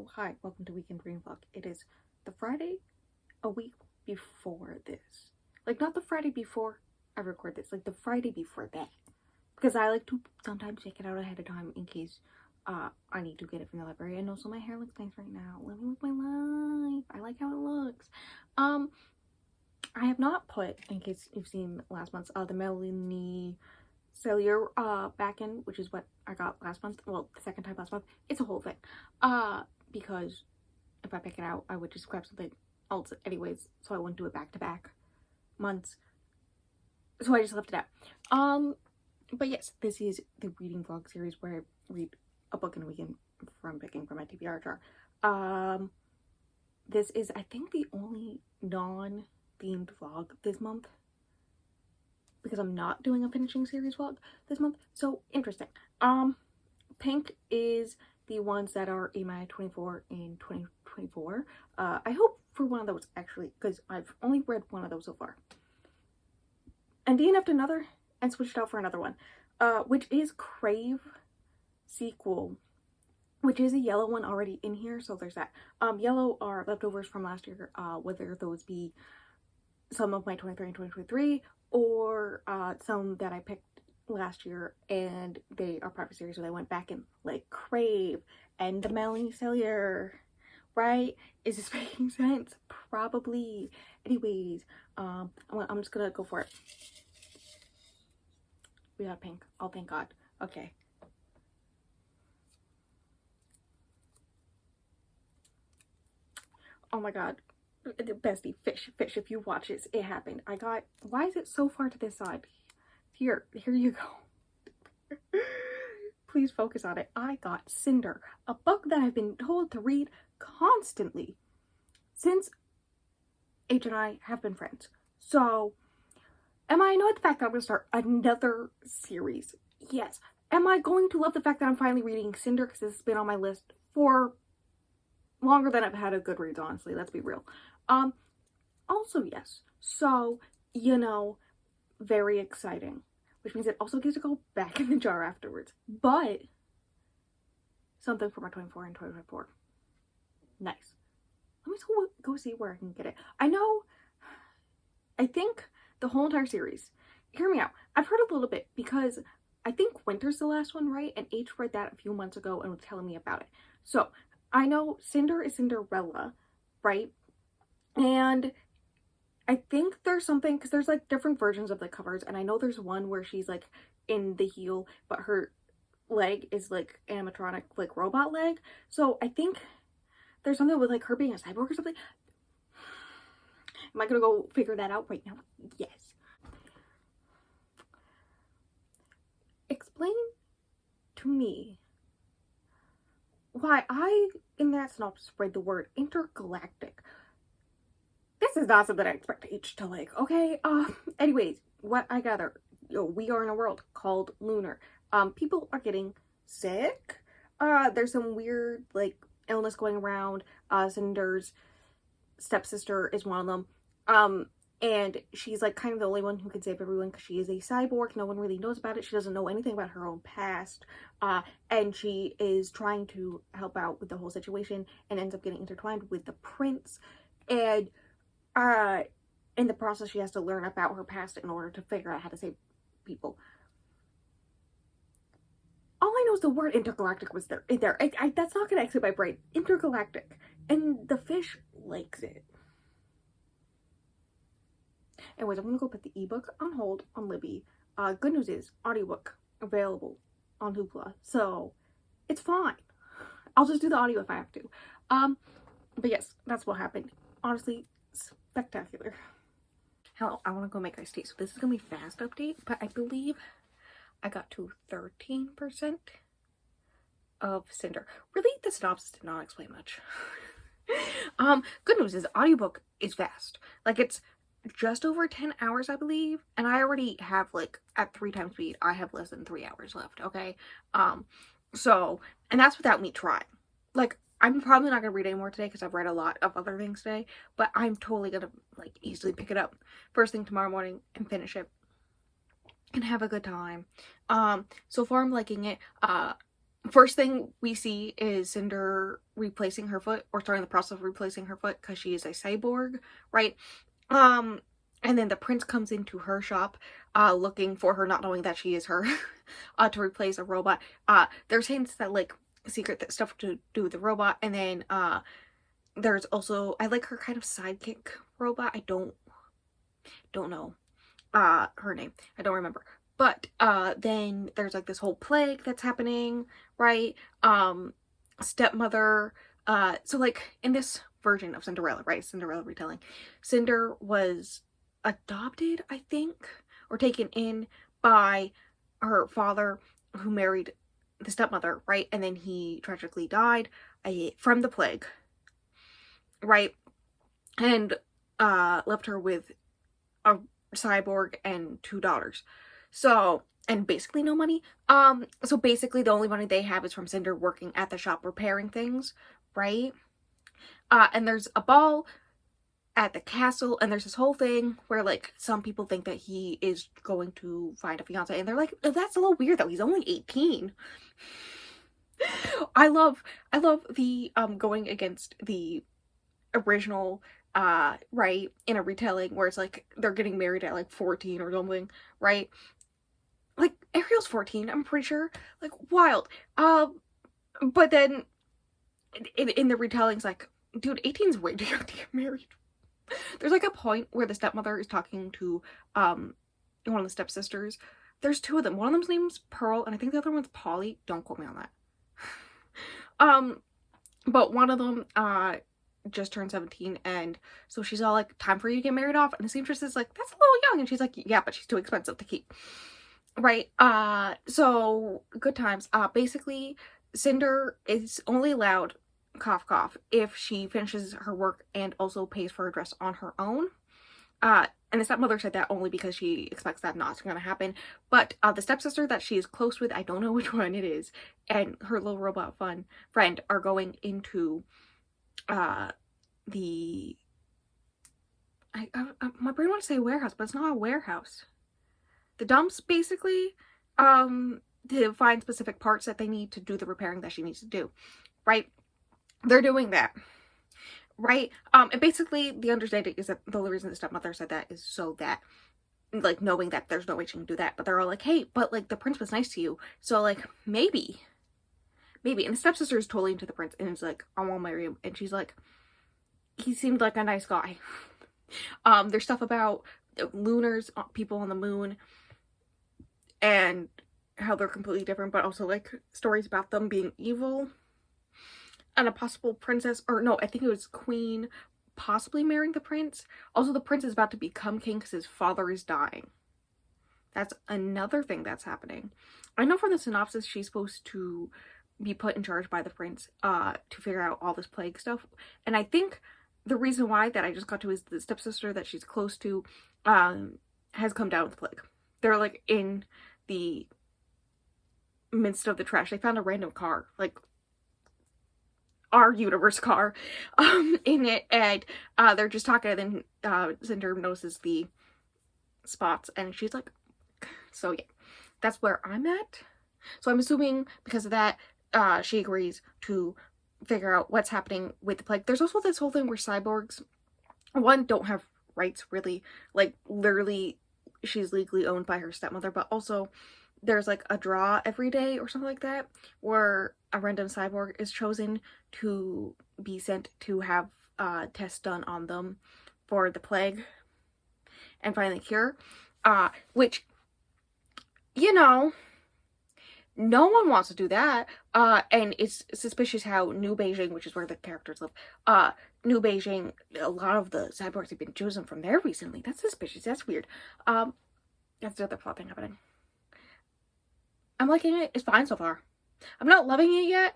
Hello, hi, welcome to Weekend Reading Vlog. It is the Friday a week before this. Like, not the Friday before I record this, like the Friday before that. Because I like to sometimes check it out ahead of time in case I need to get it from the library. And also my hair looks nice right now. Living with my life. I like how it looks. I have not put, in case you've seen last month's, the Melanie Cellular back in, which is what I got last month. Well, the second time last month. It's a whole thing. Because if I pick it out, I would just grab something else anyways, so I wouldn't do it back to back months. So I just left it out. But yes, this is the reading vlog series where I read a book in a weekend from picking from my TBR jar. This is, I think, the only non-themed vlog this month, because I'm not doing a finishing series vlog this month. So interesting. Pink is the ones that are in my 24 in 2024. I hope for one of those, actually, because I've only read one of those so far. And DNF'd another and switched out for another one, which is Crave sequel, which is a yellow one already in here, so there's that. Yellow are leftovers from last year, whether those be some of my 23 and 2023 or some that I picked last year, and they are part of a series, so they went back in, like Crave and the Melanie Cellular, right? Is this making sense? Probably. Anyways, I'm just gonna go for it. We got pink. Oh, thank God. Okay. Oh my God. Bestie, fish, if you watch this, it happened. Why is it so far to this side? Here you go. Please focus on it. I got Cinder, a book that I've been told to read constantly since H and I have been friends. So, am I annoyed at the fact that I'm going to start another series? Yes. Am I going to love the fact that I'm finally reading Cinder, because this has been on my list for longer than I've had a Goodreads, honestly, let's be real. Also yes. So, you know, very exciting. Which means it also gets to go back in the jar afterwards. But something for my 24 and 2024. Nice. Let me go see where I can get it. I think the whole entire series, hear me out. I've heard a little bit, because I think Winter's the last one, right? And H read that a few months ago and was telling me about it. So I know Cinder is Cinderella, right? And I think there's something, because there's like different versions of the covers, and I know there's one where she's like in the heel, but her leg is like animatronic, like robot leg. So I think there's something with like her being a cyborg or something. Am I gonna go figure that out right now? Yes. Explain to me why I, in that synopsis, read the word intergalactic. This is not something I expect H to like, okay? Anyways, what I gather, we are in a world called Lunar. People are getting sick. There's some weird, like, illness going around. Cinder's stepsister is one of them. And she's, like, kind of the only one who can save everyone, because she is a cyborg. No one really knows about it. She doesn't know anything about her own past. And she is trying to help out with the whole situation and ends up getting intertwined with the prince. And in the process, she has to learn about her past in order to figure out how to save people. All I know is the word intergalactic was there. That's not gonna exit my brain. Intergalactic. And the fish likes it. Anyways, I'm gonna go put the ebook on hold on Libby. Good news is, audiobook available on Hoopla. So, it's fine. I'll just do the audio if I have to. But yes, that's what happened. Honestly, spectacular. Hello, I want to go make iced tea. So this is going to be fast update, but I believe I got to 13% of Cinder. Really, the synopsis did not explain much. Good news is, audiobook is fast. Like, it's just over 10 hours, I believe. And I already have, like, at 3 times speed, I have less than 3 hours left, okay? So, and that's without me trying. Like, I'm probably not going to read anymore today, because I've read a lot of other things today, but I'm totally going to, like, easily pick it up first thing tomorrow morning and finish it and have a good time. So far I'm liking it. first thing we see is Cinder replacing her foot, or starting the process of replacing her foot, because she is a cyborg, right? And then the prince comes into her shop, looking for her, not knowing that she is her, to replace a robot. There's hints that, like, secret stuff to do with the robot, and then, there's also, I like her kind of sidekick robot. I don't know, her name. I don't remember. But, then there's, like, this whole plague that's happening, right? Stepmother, so, like, in this version of Cinderella, right? Cinderella retelling, Cinder was adopted, I think, or taken in by her father, who married the stepmother, right? And then he tragically died from the plague, right? And left her with a cyborg and 2 daughters. So, and basically no money. So basically the only money they have is from Cinder working at the shop repairing things, right? And there's a ball at the castle, and there's this whole thing where, like, some people think that he is going to find a fiance, and they're like, oh, that's a little weird though, he's only 18. I love the going against the original, right, in a retelling where it's like they're getting married at like 14 or something, right? Like, Ariel's 14, I'm pretty sure. Like, wild. But then in the retellings, like, dude, 18's way too young to get married. There's, like, a point where the stepmother is talking to one of the stepsisters. There's 2 of them. One of them's name's Pearl, and I think the other one's Polly. Don't quote me on that. But one of them just turned 17, and so she's all like, time for you to get married off. And the seamstress is like, that's a little young. And she's like, yeah, but she's too expensive to keep. Right? So good times. Basically, Cinder is only allowed, cough cough, if she finishes her work and also pays for her dress on her own. And the stepmother said that only because she expects that not going to happen. But the stepsister that she is close with, I don't know which one it is, and her little robot friend are going into the my brain wants to say warehouse, but it's not a warehouse. The dumps, basically, to find specific parts that they need to do the repairing that she needs to do, right? They're doing that, right? And basically the understanding is that the only reason the stepmother said that is so that, like, knowing that there's no way she can do that, but they're all like, hey, but, like, the prince was nice to you, so, like, maybe, and the stepsister is totally into the prince, and is like, I won't marry him, and she's like, he seemed like a nice guy. There's stuff about lunars, people on the moon, and how they're completely different, but also, like, stories about them being evil, and a possible princess, or no, I think it was queen, possibly marrying the prince. Also, the prince is about to become king because his father is dying. That's another thing that's happening. I know from the synopsis she's supposed to be put in charge by the prince to figure out all this plague stuff. And I think the reason why that I just got to is the stepsister that she's close to has come down with the plague. They're, like, in the midst of the trash. They found a random car, like, our universe car, in it, and they're just talking, and then Cinder notices the spots, and she's like, so yeah, that's where I'm at. So I'm assuming because of that, she agrees to figure out what's happening with the plague. There's also this whole thing where cyborgs, one, don't have rights, really, like, literally, she's legally owned by her stepmother, but also there's, like, a draw every day or something like that, where a random cyborg is chosen to be sent to have tests done on them for the plague and find the cure, which, you know, no one wants to do that, and it's suspicious how New Beijing, which is where the characters live, New Beijing, a lot of the cyborgs have been chosen from there recently. That's suspicious. That's weird. That's the other plot thing happening. I'm liking it. It's fine so far. I'm not loving it yet,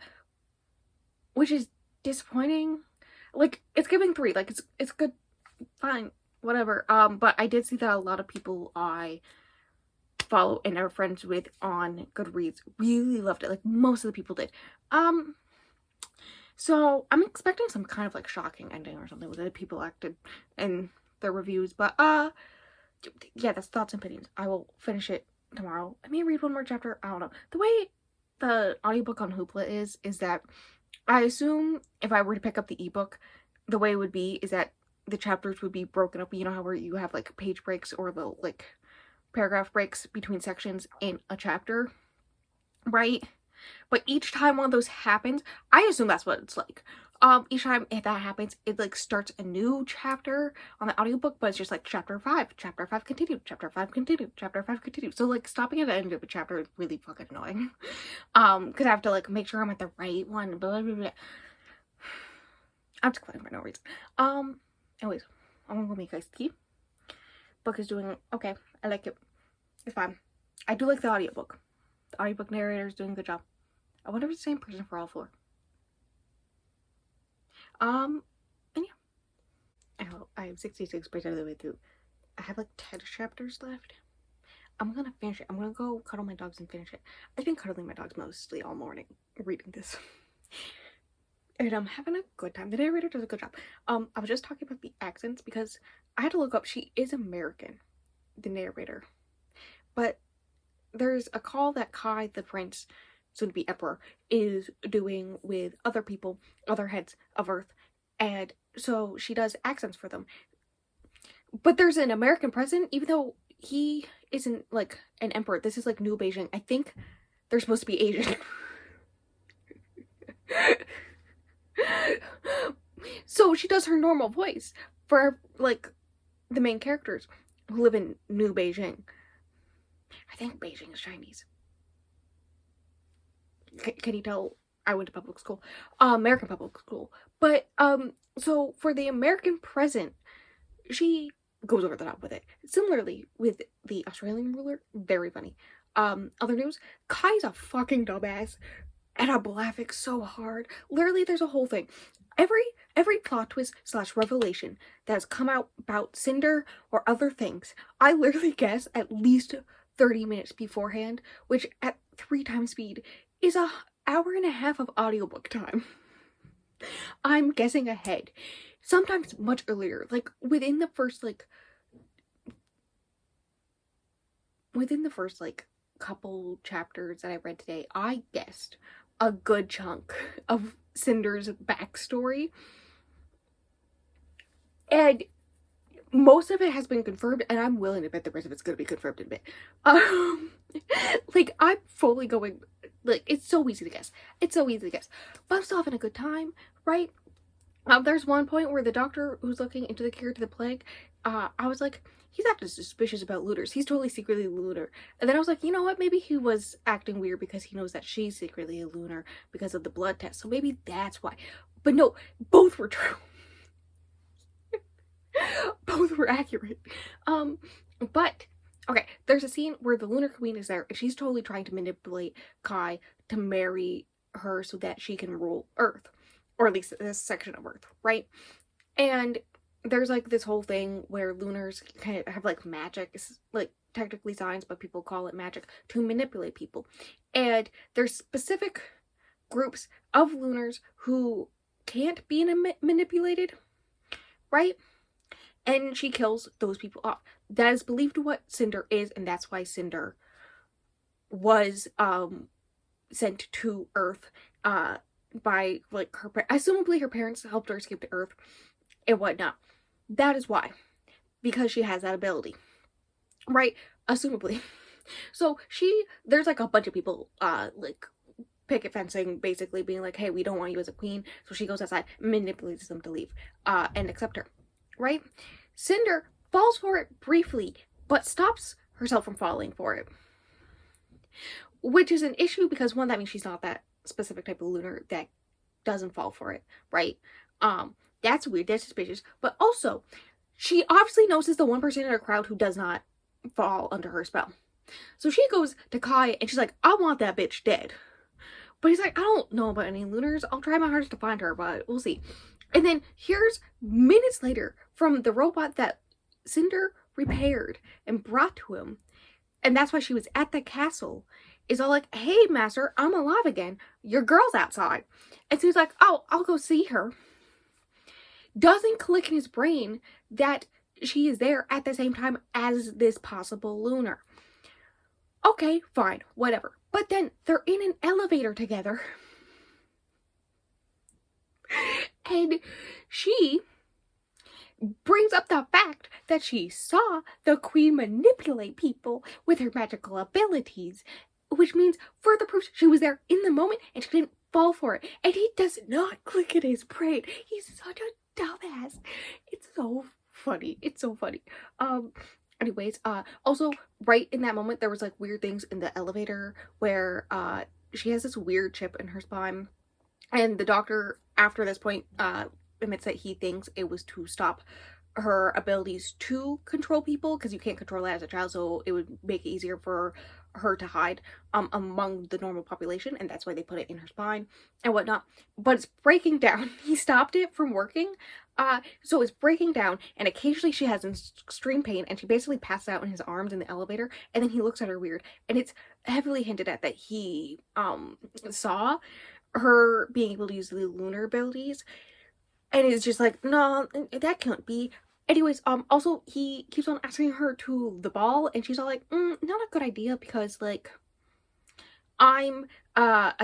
which is disappointing. Like, it's giving 3. Like, it's good, fine, whatever. But I did see that a lot of people I follow and are friends with on Goodreads really loved it. Like, most of the people did. So I'm expecting some kind of, like, shocking ending or something with the people acted in their reviews. But yeah, that's thoughts and opinions. I will finish it tomorrow. I may read one more chapter. I don't know. The way the audiobook on Hoopla is that I assume if I were to pick up the ebook, the way it would be is that the chapters would be broken up. You know how where you have like page breaks or the like paragraph breaks between sections in a chapter, right? But each time one of those happens, I assume that's what it's like. Each time if that happens, it like starts a new chapter on the audiobook, but it's just like chapter 5 continued, chapter 5 continued, chapter 5 continued. So like stopping at the end of a chapter is really fucking annoying. Because I have to like make sure I'm at the right one, blah, blah, blah. I'm just clicking for no reason. Anyways, I'm gonna go make iced tea. Book is doing okay. I like it. It's fine. I do like the audiobook. The audiobook narrator is doing a good job. I wonder if it's the same person for all 4. And yeah. I have 66% of the way through. I have like 10 chapters left. I'm gonna finish it. I'm gonna go cuddle my dogs and finish it. I've been cuddling my dogs mostly all morning reading this. And I'm having a good time. The narrator does a good job. I was just talking about the accents because I had to look up. She is American, the narrator. But there's a call that Kai, the prince, soon to be emperor, is doing with other people, other heads of Earth. And so she does accents for them. But there's an American president, even though he isn't like an emperor. This is like New Beijing. I think they're supposed to be Asian. So she does her normal voice for like the main characters who live in New Beijing. I think Beijing is Chinese. Can you tell I went to public school? American public school. But so for the American president, she goes over the top with it. Similarly with the Australian ruler, very funny. Other news, Kai's a fucking dumbass. And I'm laughing so hard. Literally, there's a whole thing. Every plot twist / revelation that has come out about Cinder or other things, I literally guess at least 30 minutes beforehand, which at 3 times speed is a hour and a half of audiobook time. I'm guessing ahead. Sometimes much earlier, like within the first couple chapters that I read today, I guessed a good chunk of Cinder's backstory. And most of it has been confirmed, and I'm willing to bet the rest of it's going to be confirmed in a bit. Like, I'm fully going, like, it's so easy to guess. It's so easy to guess. But I'm still having a good time, right? There's one point where the doctor who's looking into the cure to the plague, I was like, he's acting suspicious about looters. He's totally secretly a looter. And then I was like, you know what? Maybe he was acting weird because he knows that she's secretly a looter because of the blood test. So maybe that's why. But no, both were true. Both were accurate. But okay, there's a scene where the Lunar Queen is there and she's totally trying to manipulate Kai to marry her so that she can rule Earth, or at least this section of Earth, right? And there's like this whole thing where lunars kind of have like magic, it's like technically science, but people call it magic, to manipulate people. And there's specific groups of lunars who can't be manipulated, right? And she kills those people off. That is believed what Cinder is, and that's why Cinder was sent to Earth by like her, assumably her parents helped her escape to Earth and whatnot. That is why, because she has that ability, right? Assumably. So there's like a bunch of people like picket fencing, basically being like, hey, we don't want you as a queen. So she goes outside, manipulates them to leave and accept her, right? Cinder falls for it briefly, but stops herself from falling for it, which is an issue because one, that means she's not that specific type of lunar that doesn't fall for it, right? That's weird, that's suspicious. But also, she obviously knows is the one person in her crowd who does not fall under her spell. So she goes to Kai and she's like, I want that bitch dead. But he's like, I don't know about any lunars. I'll try my hardest to find her, but we'll see. And then here's minutes later from the robot that Cinder repaired and brought to him. And that's why she was at the castle. Is all like, hey, master, I'm alive again. Your girl's outside. And so he's like, oh, I'll go see her. Doesn't click in his brain that she is there at the same time as this possible lunar. Okay, fine, whatever. But then they're in an elevator together. And she brings up the fact that she saw the queen manipulate people with her magical abilities, which means further proof she was there in the moment and she didn't fall for it. And he does not click in his brain. He's such a dumbass. It's so funny. It's so funny. Anyways, also right in that moment there was like weird things in the elevator where she has this weird chip in her spine, and the doctor after this point admits that he thinks it was to stop her abilities to control people, because you can't control that as a child, so it would make it easier for her to hide among the normal population, and that's why they put it in her spine and whatnot. But it's breaking down. He stopped it from working, so it's breaking down, and occasionally she has extreme pain, and she basically passes out in his arms in the elevator, and then he looks at her weird, and it's heavily hinted at that he saw her being able to use the lunar abilities, and it's just like, no, that can't be. Anyways, also he keeps on asking her to the ball, and she's all like, not a good idea, because like I'm a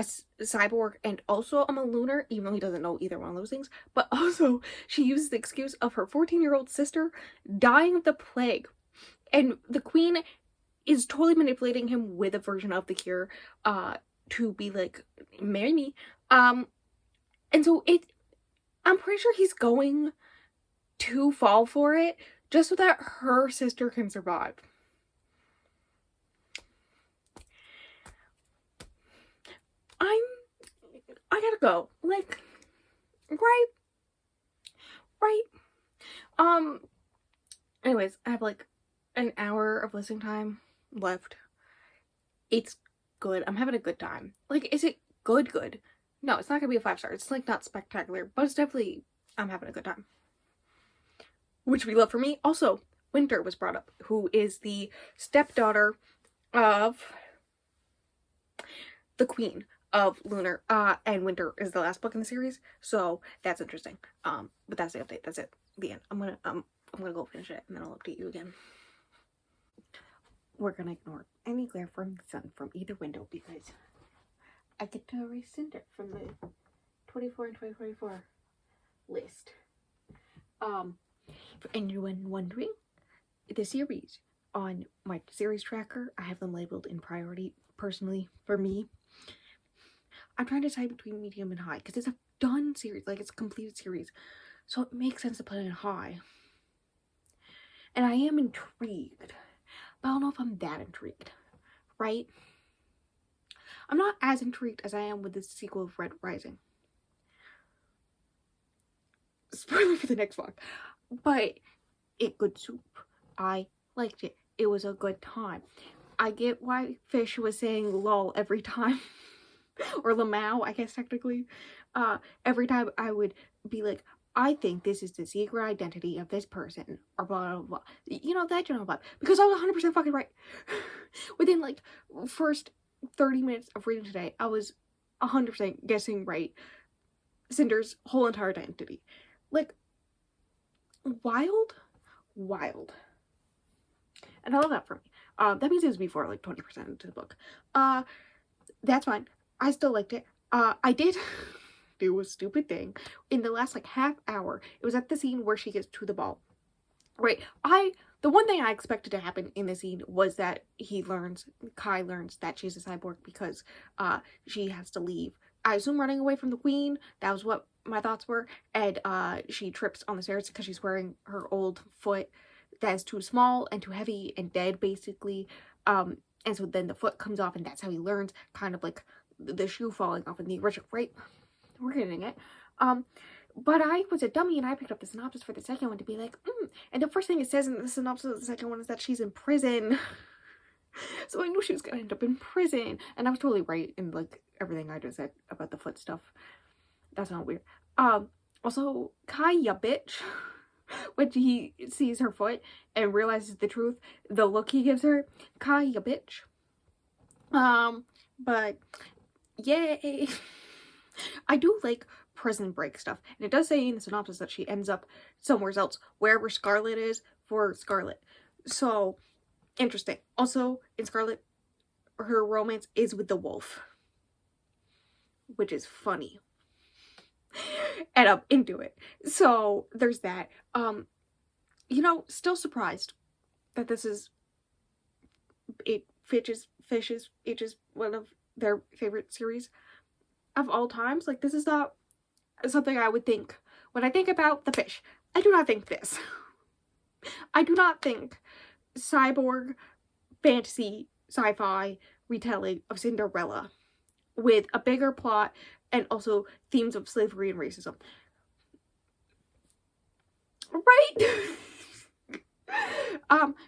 cyborg and also I'm a lunar, even though he doesn't know either one of those things. But also she uses the excuse of her 14-year-old sister dying of the plague, and the queen is totally manipulating him with a version of the cure to be like, marry me. And so I'm pretty sure he's going to fall for it just so that her sister can survive. I gotta go. Like, right? Anyways, I have like an hour of listening time left. It's good. I'm having a good time. Like, is it good? No, it's not gonna be a 5-star. It's like not spectacular, but it's definitely, I'm having a good time. Which we love for me. Also, Winter was brought up, who is the stepdaughter of the queen of Lunar, and Winter is the last book in the series, so that's interesting. But that's the update. That's it. The end. I'm gonna go finish it, and then I'll update you again. We're gonna ignore any glare from the sun from either window because I get to erase cinder from the 24 and 2024 list. For anyone wondering, the series on my series tracker, I have them labeled in priority. Personally, for me, I'm trying to decide between medium and high because it's a done series, like it's a completed series, so it makes sense to put it in high. And I am intrigued, but I don't know if I'm that intrigued, right? I'm not as intrigued as I am with the sequel of Red Rising. Spoiler for the next vlog. But it good soup. I liked it. It was a good time. I get why Fish was saying lol every time. Or Lamau, I guess technically. Every time I would be like, I think this is the secret identity of this person. Or blah, blah, blah. You know, that general vibe. Because I was 100% fucking right. Within like first 30 minutes of reading today, I was 100% guessing right Cinder's whole entire identity. Like, wild. And I love that for me. That means it was before like 20% into the book. That's fine. I still liked it. I did do a stupid thing in the last like half hour. It was at the scene where she gets to the ball. Right. The one thing I expected to happen in the scene was that Kai learns that she's a cyborg because she has to leave. I assume running away from the queen. That was what my thoughts were. And she trips on the stairs because she's wearing her old foot that is too small and too heavy and dead, basically. And so then the foot comes off, and that's how he learns, kind of like the shoe falling off in the original, right? We're getting it. But I was a dummy, and I picked up the synopsis for the second one to be like, and the first thing it says in the synopsis of the second one is that she's in prison. So I knew she was gonna end up in prison, and I was totally right in like everything I just said about the foot stuff. That's not weird. Also, Kai, ya bitch. When he sees her foot and realizes the truth, the look he gives her, Kai, ya bitch. But yay. I do like prison break stuff, and it does say in the synopsis that she ends up somewhere else, wherever Scarlet is, for Scarlet. So interesting. Also in Scarlet, her romance is with the wolf, which is funny. And I'm into it. So there's that. You know, still surprised that this is Fitch's one of their favorite series of all times. Like, this is not something I would think when I think about the Fish. I do not think this. I do not think cyborg fantasy sci-fi retelling of Cinderella with a bigger plot and also themes of slavery and racism. Right?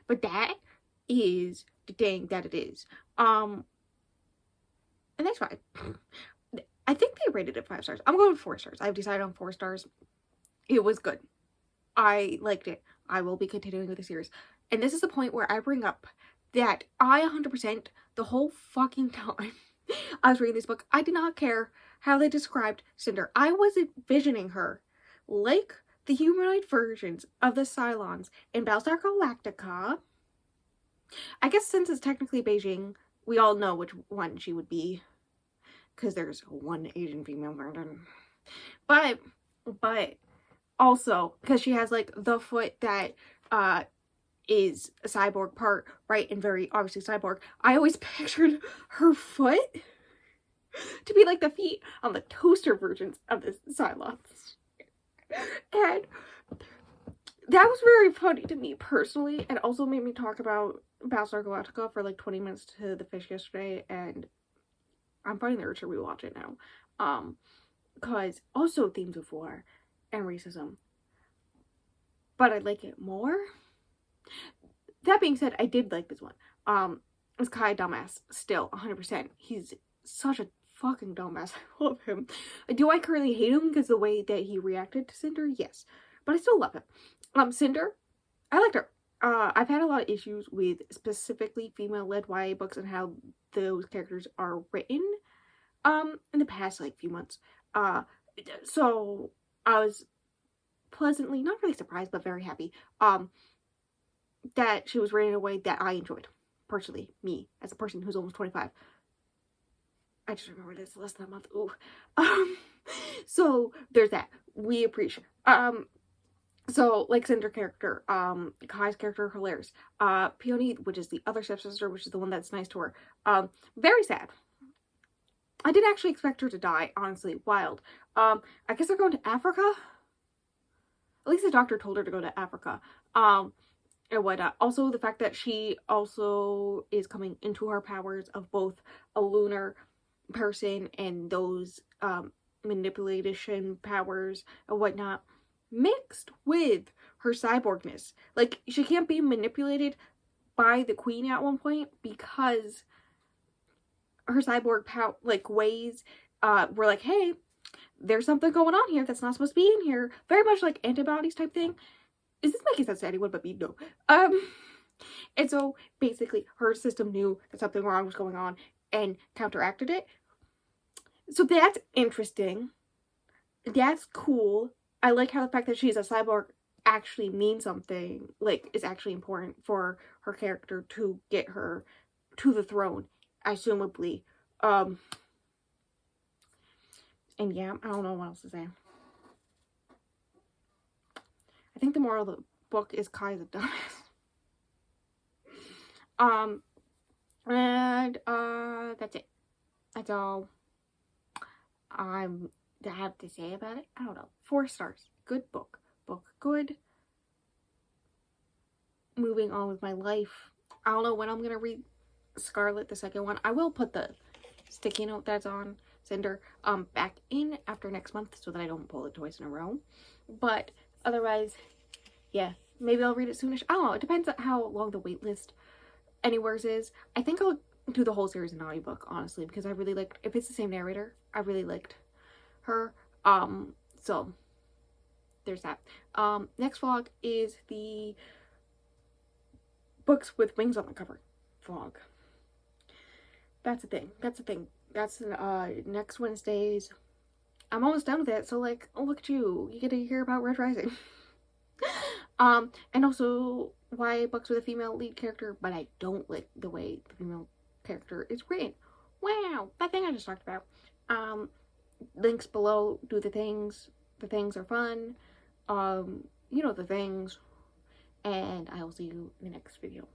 But that is the thing that it is. And that's fine. I think they rated it 5 stars. I'm going with 4 stars. I've decided on 4 stars. It was good. I liked it. I will be continuing with the series. And this is the point where I bring up that I 100% the whole fucking time I was reading this book, I did not care how they described Cinder. I was envisioning her like the humanoid versions of the Cylons in Battlestar Galactica. I guess since it's technically Beijing, we all know which one she would be, because there's one Asian female version. But also because she has like the foot that is a cyborg part, right, and very obviously cyborg. I always pictured her foot to be like the feet on the toaster versions of the Cylons. And that was very funny to me personally, and also made me talk about Battlestar Galactica for like 20 minutes to the Fish yesterday, and I'm finding the urge to rewatch it now. Because also themes of war and racism. But I like it more. That being said, I did like this one. Is Kai a dumbass? Still, 100%. He's such a fucking dumbass. I love him. Do I currently hate him because the way that he reacted to Cinder? Yes. But I still love him. Cinder, I liked her. I've had a lot of issues with specifically female-led YA books and how those characters are written in the past like few months. So I was pleasantly, not really surprised, but very happy that she was written in a way that I enjoyed. Personally, me, as a person who's almost 25. I just remember this less than a month. Ooh. So there's that. We appreciate. So like Cinder character, Kai's character, hilarious. Peony, which is the other stepsister, which is the one that's nice to her. Very sad. I didn't actually expect her to die, honestly. Wild. I guess they're going to Africa? At least the doctor told her to go to Africa. And whatnot. Also, the fact that she also is coming into her powers of both a lunar person and those manipulation powers and whatnot, mixed with her cyborgness. Like, she can't be manipulated by the queen at one point because her cyborg ways were like, hey, there's something going on here that's not supposed to be in here. Very much like antibodies type thing. Is this making sense to anyone but me? No. And so basically her system knew that something wrong was going on and counteracted it. So that's interesting. That's cool. I like how the fact that she's a cyborg actually means something. Like, is actually important for her character to get her to the throne, assumably. And yeah, I don't know what else to say. I think the moral of the book is Kai's a dumbass. That's it. That's all I have to say about it. I don't know. 4 stars. Good book. Book good. Moving on with my life. I don't know when I'm gonna read Scarlet, the second one. I will put the sticky note that's on Cinder back in after next month so that I don't pull it twice in a row. But otherwise, yeah, maybe I'll read it soonish. I don't know. It depends on how long the wait list anywheres is. I think I'll do the whole series in audiobook, honestly, because I really liked, if it's the same narrator, I really liked her. So there's that. Next vlog is the books with wings on the cover vlog. That's a thing. That's a thing. That's next Wednesdays. I'm almost done with it, so like, oh, look at you. You get to hear about Red Rising. And also YA books with a female lead character, but I don't like the way the female character is written. Wow, that thing I just talked about. Links below. Do the things. The things are fun. You know the things. And I will see you in the next video.